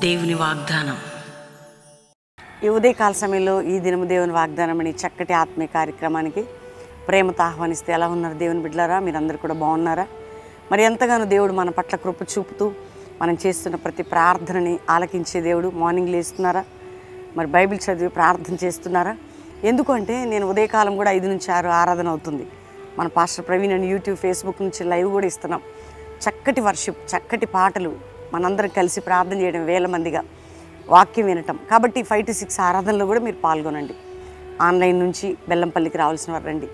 దేవుని వాగ్దానం. ఈ ఉదయకాల సమయంలో ఈ దినము దేవుని వాగ్దానం అని చక్కటి ఆత్మీయ కార్యక్రమానికి ప్రేమతో ఆహ్వానిస్తే ఎలా ఉన్నారు దేవుని బిడ్డలారా? మీరందరూ కూడా బాగున్నారా? మరి ఎంతగానో దేవుడు మన పట్ల కృప చూపుతూ మనం చేస్తున్న ప్రతి ప్రార్థనని ఆలకించే దేవుడు. మార్నింగ్ లేస్తున్నారా? మరి బైబిల్ చదివి ప్రార్థన చేస్తున్నారా? ఎందుకంటే నేను ఉదయకాలం కూడా 5 నుంచి 6 ఆరాధన అవుతుంది. మన పాస్టర్ ప్రవీణ్ అని యూట్యూబ్ ఫేస్బుక్ నుంచి లైవ్ కూడా ఇస్తున్నాం. చక్కటి వర్షిప్, చక్కటి పాటలు, మనందరం కలిసి ప్రార్థన చేయడం, వేల మందిగా వాక్యం వినటం. కాబట్టి 5 to 6 ఆరాధనలో కూడా మీరు పాల్గొనండి. ఆన్లైన్ నుంచి బెల్లంపల్లికి రావాల్సిన వారు రండి.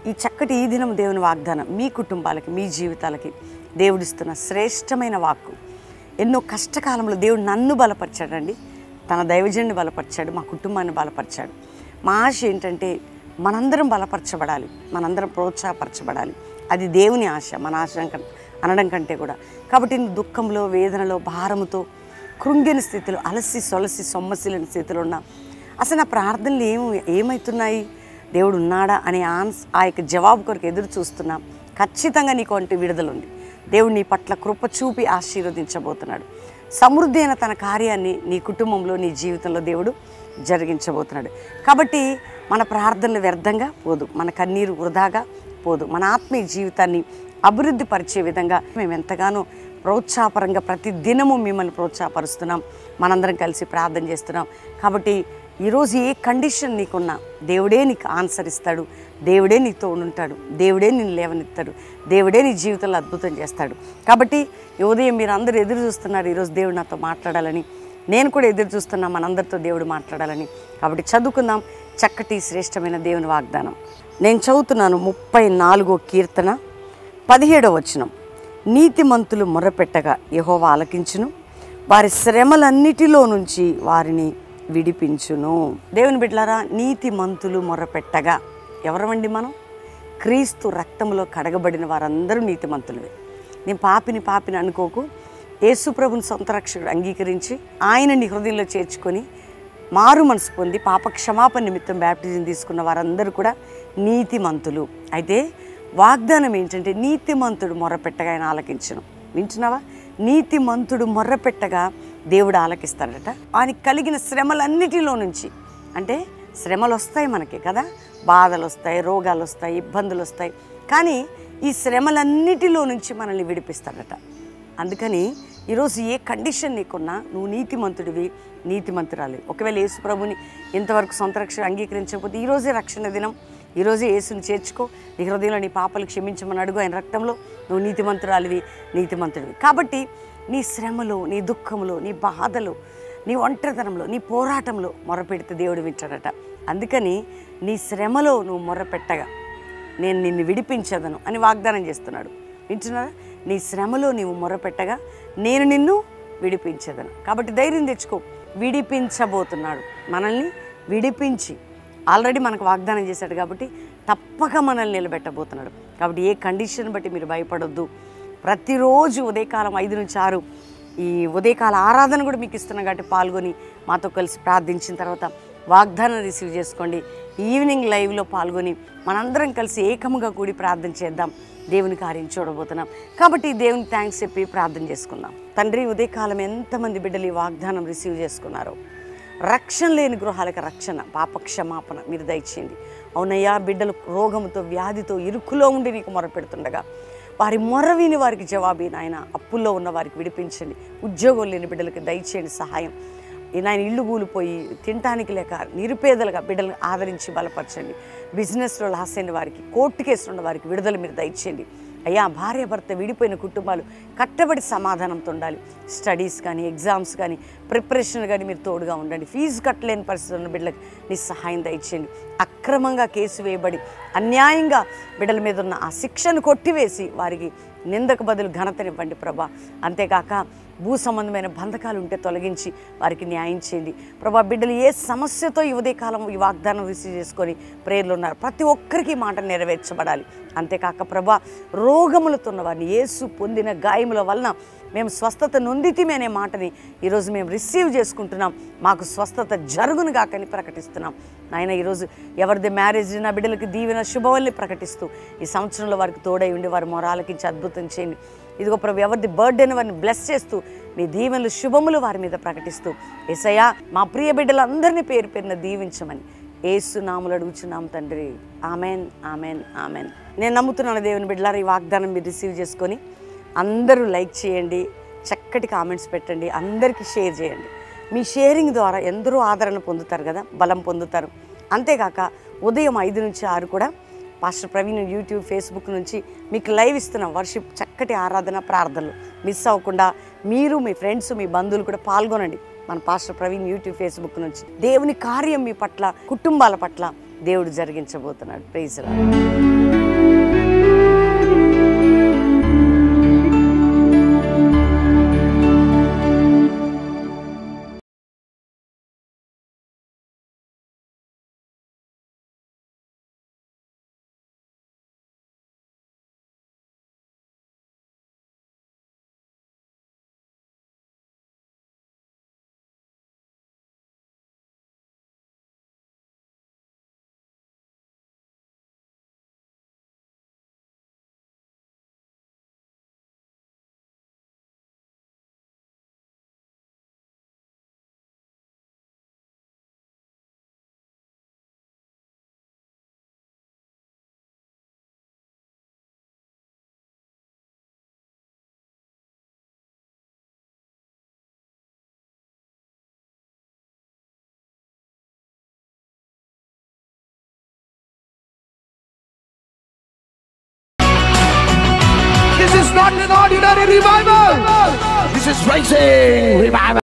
ఈ చక్కటి ఈ దినం దేవుని వాగ్దానం మీ కుటుంబాలకి, మీ జీవితాలకి దేవుడిస్తున్న శ్రేష్టమైన వాక్కు. ఎన్నో కష్టకాలంలో దేవుడు నన్ను బలపరిచాడండి, తన దైవజనుని బలపరిచాడు, మా కుటుంబాన్ని బలపరిచాడు. మా ఆశ ఏంటంటే మనందరం బలపరచబడాలి, మనందరం ప్రోత్సాహపరచబడాలి. అది దేవుని ఆశ, మన ఆశ అనడం కంటే కూడా. కాబట్టి దుఃఖంలో, వేదనలో, భారముతో, కృంగిన స్థితిలో, అలసి సొలసి సొమ్మసిలిన స్థితిలో ఉన్నా అసలు నా ప్రార్థనలు ఏమవుతున్నాయి, దేవుడు ఉన్నాడా అనే ఆ యొక్క జవాబు కొరకు ఎదురు చూస్తున్నాం. ఖచ్చితంగా నీకు వంటి విడుదల ఉంది. దేవుడు నీ పట్ల కృప చూపి ఆశీర్వదించబోతున్నాడు. సమృద్ధి అయిన తన కార్యాన్ని నీ కుటుంబంలో, నీ జీవితంలో దేవుడు జరిగించబోతున్నాడు. కాబట్టి మన ప్రార్థనలు వ్యర్థంగా పోదు, మన కన్నీరు వృధాగా పోదు. మన ఆత్మీయ జీవితాన్ని అభివృద్ధి పరిచే విధంగా మేము ఎంతగానో ప్రోత్సాహపరంగా ప్రతి దినము మిమ్మల్ని ప్రోత్సాహపరుస్తున్నాం. మనందరం కలిసి ప్రార్థన చేస్తున్నాం. కాబట్టి ఈరోజు ఏ కండిషన్ నీకున్నా దేవుడే నీకు ఆన్సర్ ఇస్తాడు, దేవుడే నీతో ఉంటాడు, దేవుడే నిన్ను లేవనెత్తాడు, దేవుడే నీ జీవితంలో అద్భుతం చేస్తాడు. కాబట్టి ఈ ఉదయం మీరు అందరూ ఎదురు చూస్తున్నారు, ఈరోజు దేవుడు నాతో మాట్లాడాలని. నేను కూడా ఎదురు చూస్తున్నా, మనందరితో దేవుడు మాట్లాడాలని. కాబట్టి చదువుకుందాం చక్కటి శ్రేష్టమైన దేవుని వాగ్దానం. నేను చదువుతున్నాను 34వ కీర్తన 17వ వచనం. నీతిమంతులు మొర్రపెట్టగా యెహోవా ఆలకించును, వారి శ్రమలన్నిటిలో నుంచి వారిని విడిపించును. దేవుని బిడ్డలారా, నీతిమంతులు మొర్రపెట్టగా ఎవరమండి? మనం క్రీస్తు రక్తంలో కడగబడిన వారందరూ నీతిమంతులవే. నేను పాపిని అనుకోకు. యేసు ప్రభుని సొంత రక్షకుడు అంగీకరించి ఆయన నీ హృదయంలో చేర్చుకొని మారు మనసు పొంది పాప క్షమాపణ నిమిత్తం బ్యాప్టిజం తీసుకున్న వారందరూ కూడా నీతిమంతులు. అయితే వాగ్దానం ఏంటంటే నీతిమంతుడు మొర్రపెట్టగా ఆయన ఆలకించును. వింటున్నావా? నీతిమంతుడు మొర్రపెట్టగా దేవుడు ఆలకిస్తాడట. ఆయనకి కలిగిన శ్రమలన్నిటిలో నుంచి, అంటే శ్రమలు వస్తాయి మనకి కదా, బాధలు వస్తాయి, రోగాలు వస్తాయి, ఇబ్బందులు వస్తాయి, కానీ ఈ శ్రమలన్నిటిలో నుంచి మనల్ని విడిపిస్తాడట. అందుకని ఈరోజు ఏ కండిషన్ నీకున్నా నువ్వు నీతిమంతుడివి, నీతిమంతురాలి. ఒకవేళ యేసు ప్రభుని ఇంతవరకు సొంత రక్షణ అంగీకరించకపోతే ఈరోజే రక్షణ దినం, ఈరోజే యేసుని చేర్చుకో. నీ హృదయంలో నీ పాపలు క్షమించమని అడుగు, ఆయన రక్తంలో నువ్వు నీతిమంతురాలివి, నీతిమంతుడివి. కాబట్టి నీ శ్రమలో, నీ దుఃఖంలో, నీ బాధలో, నీ ఒంటరితనంలో, నీ పోరాటంలో మొర్రపెడితే దేవుడు వింటాడట. అందుకని నీ శ్రమలో నువ్వు మొర్రపెట్టగా నేను నిన్ను విడిపించదను అని వాగ్దానం చేస్తున్నాడు. వింటున్నారా? నీ శ్రమలో నీవు మొర్రపెట్టగా నేను నిన్ను విడిపించదను. కాబట్టి ధైర్యం తెచ్చుకో, విడిపించబోతున్నాడు. మనల్ని విడిపించి ఆల్రెడీ మనకు వాగ్దానం చేశాడు కాబట్టి తప్పక మనల్ని నిలబెట్టబోతున్నాడు. కాబట్టి ఏ కండిషన్ బట్టి మీరు భయపడొద్దు. ప్రతిరోజు ఉదయకాలం 5 నుంచి 6 ఈ ఉదయకాల ఆరాధన కూడా మీకు ఇస్తున్నాం కాబట్టి పాల్గొని మాతో కలిసి ప్రార్థించిన తర్వాత వాగ్దానం రిసీవ్ చేసుకోండి. ఈవినింగ్ లైవ్లో పాల్గొని మనందరం కలిసి ఏకముగా కూడి ప్రార్థన చేద్దాం. దేవుని కార్యం చూడబోతున్నాం. కాబట్టి దేవుని థ్యాంక్స్ చెప్పి ప్రార్థన చేసుకుందాం. తండ్రి, ఉదయకాలం ఎంతమంది బిడ్డలు ఈ వాగ్దానం రిసీవ్ చేసుకున్నారో, రక్షణ లేని గృహాలకు రక్షణ, పాప క్షమాపణ మీరు దయచేయండి. అవునయ్యా, బిడ్డలు రోగముతో, వ్యాధితో, ఇరుకులో ఉండి నీకు మొరపెడుతుండగా వారి మొర విని వారికి జవాబు నాయన. అప్పుల్లో ఉన్న వారికి విడిపించండి. ఉద్యోగం లేని బిడ్డలకి దయచేయండి సహాయం. నాయన, ఇల్లు కూలిపోయి తినటానికి లేక నిరుపేదలుగా బిడ్డలను ఆదరించి బలపరచండి. బిజినెస్లో లాస్ అయిన వారికి, కోర్టు కేసులు ఉన్న వారికి విడుదల మీరు దయచేయండి. అయ్యా, భార్య భర్త విడిపోయిన కుటుంబాలు కట్టబడి సమాధానంతో ఉండాలి. స్టడీస్ కానీ, ఎగ్జామ్స్ కానీ, ప్రిపరేషన్ కానీ మీరు తోడుగా ఉండండి. ఫీజు కట్టలేని పరిస్థితులు ఉన్న బిడ్డలకు నీ సహాయం దయచేయండి. అక్రమంగా కేసు వేయబడి అన్యాయంగా బిడ్డల మీద ఉన్న ఆ శిక్షను కొట్టివేసి వారికి నిందకు బదులు ఘనతనివ్వండి ప్రభా. అంతేకాక భూ సంబంధమైన బంధకాలు ఉంటే తొలగించి వారికి న్యాయం చేయండి ప్రభా. బిడ్డలు ఏ సమస్యతో ఈ ఉదయకాలం ఈ వాగ్దానం రిసీవ్ చేసుకొని ప్రేయర్లు ఉన్నారు, ప్రతి ఒక్కరికి మాట నెరవేర్చబడాలి. అంతేకాక ప్రభా, రోగములతో ఉన్న వారిని యేసు పొందిన గాయముల వలన మేము స్వస్థత నొందితిమి అనే మాటని ఈరోజు మేము రిసీవ్ చేసుకుంటున్నాం. మాకు స్వస్థత జరుగును గాకని ప్రకటిస్తున్నాం. నాయన, ఈరోజు ఎవరిది మ్యారేజ్ నా బిడ్డలకి దీవెన శుభవల్లి ప్రకటిస్తూ ఈ సంవత్సరంలో వారికి తోడై ఉండి వారి మొరాలకించి అద్భుతం చేయండి. ఇదిగో ప్రభు ఎవరిది బర్త్డేని వారిని బ్లెస్ చేస్తూ నీ దీవెనలు శుభములు వారి మీద ప్రకటిస్తూ యేసయ్యా మా ప్రియ బిడ్డలందరినీ పేరు పేరున దీవించమని యేసు నామములో అడుగుచున్నాం తండ్రి. Amen, amen, amen. నేను నమ్ముతున్నాను దేవుని బిడ్డలారా, ఈ వాగ్దానం మీరు రిసీవ్ చేసుకొని అందరూ లైక్ చేయండి, చక్కటి కామెంట్స్ పెట్టండి, అందరికీ షేర్ చేయండి. మీ షేరింగ్ ద్వారా ఎందరో ఆదరణ పొందుతారు కదా, బలం పొందుతారు. అంతేకాక ఉదయం 5 నుంచి 6 కూడా పాస్టర్ ప్రవీణ్ యూట్యూబ్ ఫేస్బుక్ నుంచి మీకు లైవ్ ఇస్తున్నాం. వర్షిప్, చక్కటి ఆరాధన, ప్రార్థనలు మిస్ అవ్వకుండా మీరు మీ ఫ్రెండ్స్ మీ బంధువులు కూడా పాల్గొనండి. మన పాస్టర్ ప్రవీణ్ యూట్యూబ్ ఫేస్బుక్ నుంచి దేవుని కార్యం మీ పట్ల, కుటుంబాల పట్ల దేవుడు జరిగించబోతున్నాడు. Praise Lord. This is not an ordinary revival. This is rising revival.